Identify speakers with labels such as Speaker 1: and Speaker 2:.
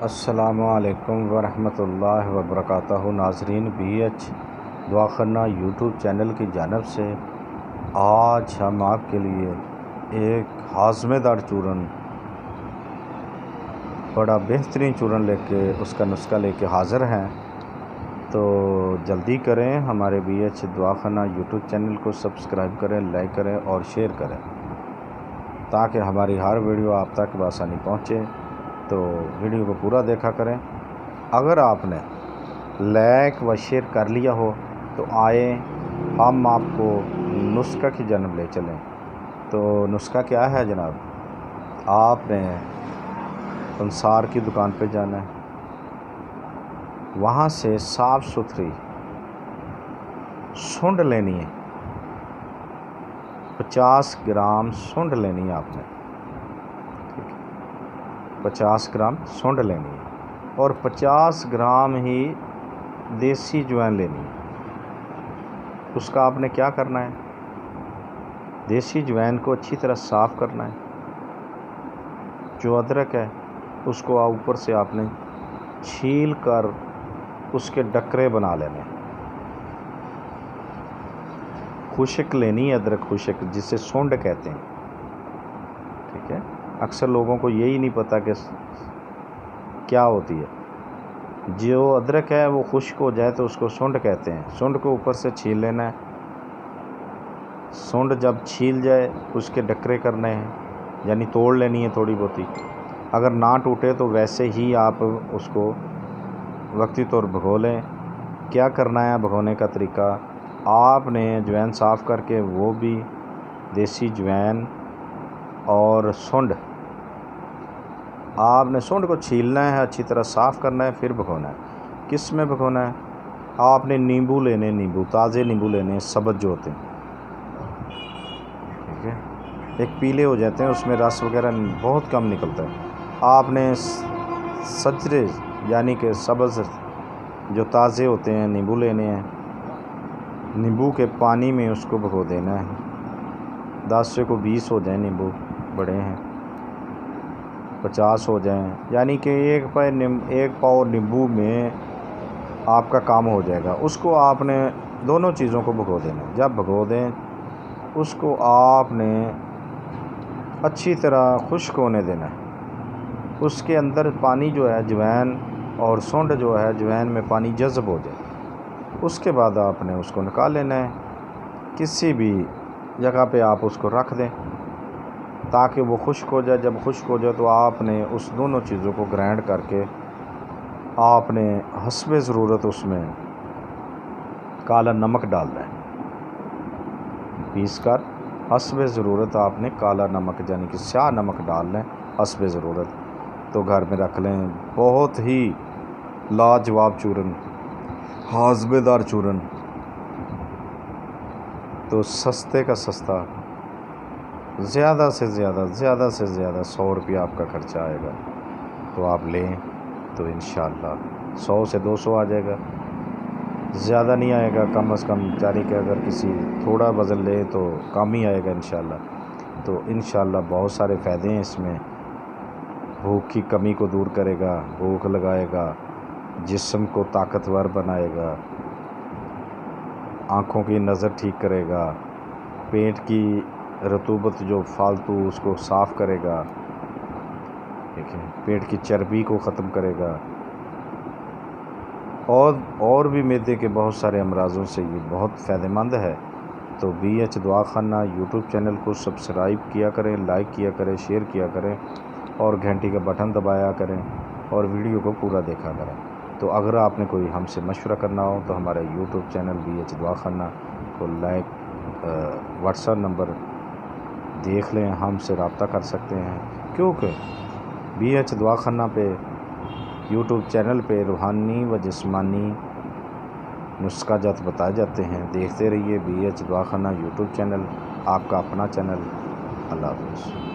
Speaker 1: السلام علیکم ورحمۃ اللہ وبرکاتہ۔ ناظرین، بی ایچ دعاخانہ یوٹیوب چینل کی جانب سے آج ہم آپ کے لیے ایک ہاضمے دار چورن، بڑا بہترین چورن لے کے اس کا نسخہ لے کے حاضر ہیں۔ تو جلدی کریں، ہمارے بی ایچ دعاخانہ یوٹیوب چینل کو سبسکرائب کریں، لائک کریں اور شیئر کریں تاکہ ہماری ہر ویڈیو آپ تک بآسانی پہنچے۔ تو ویڈیو کو پورا دیکھا کریں۔ اگر آپ نے لائک و شیئر کر لیا ہو تو آئیں ہم آپ کو نسخہ کی جانب لے چلیں۔ تو نسخہ کیا ہے جناب؟ آپ نے انصار کی دکان پہ جانا ہے، وہاں سے صاف ستھری سونڈ لینی ہے، 50 گرام سونڈ لینی ہے آپ نے، 50 گرام سونڈ لینی ہے اور 50 گرام ہی دیسی جوائن لینی ہے۔ اس کا آپ نے کیا کرنا ہے؟ دیسی جوائن کو اچھی طرح صاف کرنا ہے، جو ادرک ہے اس کو اوپر سے آپ نے چھیل کر اس کے ڈکرے بنا لینے ہیں۔ خشک لینی ہے، ادرک خشک جسے سونڈ کہتے ہیں، ٹھیک ہے۔ اکثر لوگوں کو یہی نہیں پتہ کہ کیا ہوتی ہے۔ جو ادرک ہے وہ خشک ہو جائے تو اس کو سونڈ کہتے ہیں۔ سونڈ کو اوپر سے چھیل لینا ہے۔ سونڈ جب چھیل جائے اس کے ڈکرے کرنے ہیں، یعنی توڑ لینی ہے تھوڑی بہت ہی۔ اگر نہ ٹوٹے تو ویسے ہی آپ اس کو وقتی طور بھگو لیں۔ کیا کرنا ہے بھگونے کا طریقہ؟ آپ نے جوائن صاف کر کے، وہ بھی دیسی جوائن اور سونڈ، آپ نے سونڈ کو چھیلنا ہے، اچھی طرح صاف کرنا ہے، پھر بھگونا ہے۔ کس میں بھگونا ہے؟ آپ نے نیمبو لینے، نیمبو تازے نیمبو لینے، سبز جو ہوتے ہیں، ٹھیک ہے۔ ایک پیلے ہو جاتے ہیں، اس میں رس وغیرہ بہت کم نکلتا ہے۔ آپ نے سجرے یعنی کہ سبز جو تازے ہوتے ہیں نیمبو لینے ہیں، نیمبو کے پانی میں اس کو بھگو دینا ہے۔ 10 سے کو 20 ہو جائیں، نیمبو بڑے ہیں، 50 ہو جائیں، یعنی کہ ایک پاؤ نیمبو میں آپ کا کام ہو جائے گا۔ اس کو آپ نے دونوں چیزوں کو بھگو دینا ہے۔ جب بھگو دیں اس کو آپ نے اچھی طرح خشک ہونے دینا ہے۔ اس کے اندر پانی جو ہے، جوائن اور سونڈ جو ہے، جوائن میں پانی جذب ہو جائے، اس کے بعد آپ نے اس کو نکال لینا ہے۔ کسی بھی جگہ پہ آپ اس کو رکھ دیں تاکہ وہ خشک ہو جائے۔ جب خشک ہو جائے تو آپ نے اس دونوں چیزوں کو گرائنڈ کر کے آپ نے حسب ضرورت اس میں کالا نمک ڈالنا ہے، پیس کر حسب ضرورت آپ نے کالا نمک یعنی کہ سیاہ نمک ڈال لیں حسب ضرورت، تو گھر میں رکھ لیں۔ بہت ہی لاجواب چورن، ہاضمے دار چورن، تو سستے کا سستا، زیادہ سے زیادہ 100 روپیہ آپ کا خرچہ آئے گا، تو آپ لیں تو انشاءاللہ 100 سے 200 آ جائے گا، زیادہ نہیں آئے گا، کم از کم، یعنی کہ اگر کسی تھوڑا وزن لے تو کم ہی آئے گا انشاءاللہ۔ تو انشاءاللہ بہت سارے فائدے ہیں اس میں۔ بھوک کی کمی کو دور کرے گا، بھوک لگائے گا، جسم کو طاقتور بنائے گا، آنکھوں کی نظر ٹھیک کرے گا، پیٹ کی رطوبت جو فالتو اس کو صاف کرے گا، ٹھیک ہے، پیٹ کی چربی کو ختم کرے گا، اور بھی معدے کے بہت سارے امراضوں سے یہ بہت فائدہ مند ہے۔ تو بی ایچ دعاخانہ یوٹیوب چینل کو سبسکرائب کیا کریں، لائک کیا کریں، شیئر کیا کریں اور گھنٹی کا بٹن دبایا کریں اور ویڈیو کو پورا دیکھا کریں۔ تو اگر آپ نے کوئی ہم سے مشورہ کرنا ہو تو ہمارے یوٹیوب چینل بی ایچ دعاخانہ کو لائک، واٹس ایپ نمبر دیکھ لیں، ہم سے رابطہ کر سکتے ہیں، کیونکہ بی ایچ دعاخانہ پہ یوٹیوب چینل پہ روحانی و جسمانی نسخہ جات بتائے جاتے ہیں۔ دیکھتے رہیے بی ایچ دعاخانہ یوٹیوب چینل، آپ کا اپنا چینل۔ اللہ حافظ۔